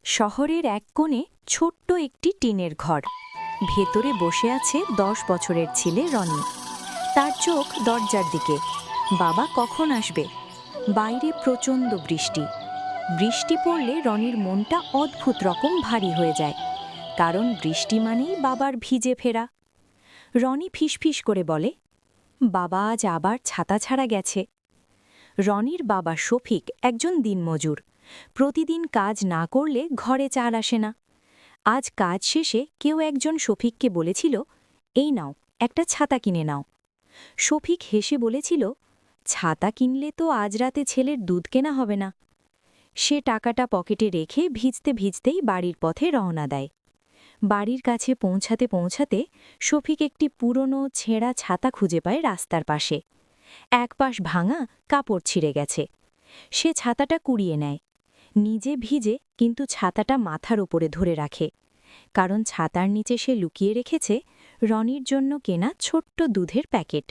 শহরের এক কোণে ছোট্ট একটি টিনের ঘর। ভেতরে বসে আছে 10 বছরের ছেলে রনি। তার চোখ দরজার দিকে। বাবা কখন আসবে? বাইরে প্রচণ্ড বৃষ্টি। বৃষ্টি পড়লে রনির মনটা অদ্ভুত রকম ভারী হয়ে যায়, কারণ বৃষ্টি মানেই বাবার ভিজে ফেরা। রনি ফিসফিস করে বলে, বাবা আজ আবার ছাতা ছাড়া গেছে। রনির বাবা শফিক একজন দিনমজুর। প্রতিদিন কাজ না করলে ঘরে চাল আসে না। আজ কাজ শেষে কেউ একজন শফিককে বলেছিল, এই নাও, একটা ছাতা কিনে নাও। শফিক হেসে বলেছিল, ছাতা কিনলে তো আজ রাতে ছেলের দুধ কেনা হবে না। সে টাকাটা পকেটে রেখে ভিজতে ভিজতেই বাড়ির পথে রওনা দেয়। বাড়ির কাছে পৌঁছাতে পৌঁছাতে শফিক একটি পুরনো ছেঁড়া ছাতা খুঁজে পায় রাস্তার পাশে। এক পাশ ভাঙা, কাপড় ছিঁড়ে গেছে। সে ছাতাটা কুড়িয়ে নেয়। নিজে ভিজে, কিন্তু ছাতাটা মাথার উপরে ধরে রাখে, কারণ ছাতার নিচে সে লুকিয়ে রেখেছে রনির জন্য কেনা ছোট্ট দুধের প্যাকেট।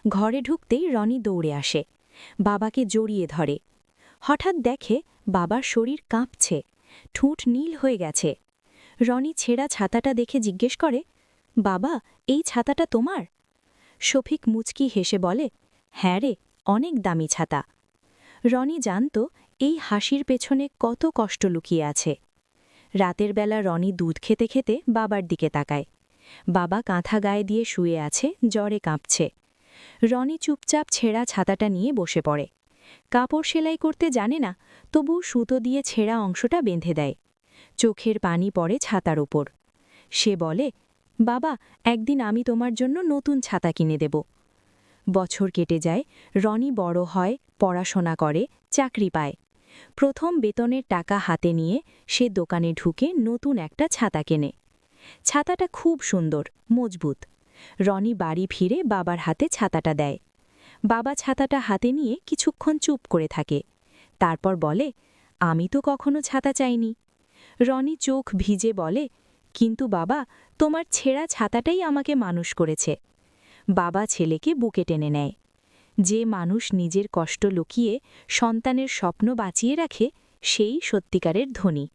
ঘরে ঢুকতেই রনি দৌড়ে আসে, বাবাকে জড়িয়ে ধরে। হঠাৎ দেখে বাবার শরীর কাঁপছে, ঠোঁট নীল হয়ে গেছে। রনি ছেঁড়া ছাতাটা দেখে জিজ্ঞেস করে, বাবা, এই ছাতাটা তোমার? শফিক মুচকি হেসে বলে, হ্যাঁ রে, অনেক দামি ছাতা। রনি জানত এই হাসির পেছনে কত কষ্ট লুকিয়ে আছে। রাতের বেলা রনি দুধ খেতে খেতে বাবার দিকে তাকায়। বাবা কাঁথা গায়ে দিয়ে শুয়ে আছে, জ্বরে কাঁপছে। রনি চুপচাপ ছেঁড়া ছাতাটা নিয়ে বসে পড়ে। কাপড় সেলাই করতে জানে না, তবু সুতো দিয়ে ছেঁড়া অংশটা বেঁধে দেয়। চোখের পানি পড়ে ছাতার ওপর। সে বলে, বাবা, একদিন আমি তোমার জন্য নতুন ছাতা কিনে দেব। বছর কেটে যায়, রনি বড় হয়, পড়াশোনা করে, চাকরি পায়। প্রথম বেতনের টাকা হাতে নিয়ে সে দোকানে ঢুকে নতুন একটা ছাতা কেনে। ছাতাটা খুব সুন্দর, মজবুত। রনি বাড়ি ফিরে বাবার হাতে ছাতাটা দেয়। বাবা ছাতাটা হাতে নিয়ে কিছুক্ষণ চুপ করে থাকে। তারপর বলে, আমি তো কখনো ছাতা চাইনি। রনি চোখ ভিজে বলে, কিন্তু বাবা, তোমার ছেঁড়া ছাতাটাই আমাকে মানুষ করেছে। বাবা ছেলেকে বুকে টেনে নেয়। যে মানুষ নিজের কষ্ট লুকিয়ে সন্তানের স্বপ্ন বাঁচিয়ে রাখে, সেই সত্যিকারের ধনী।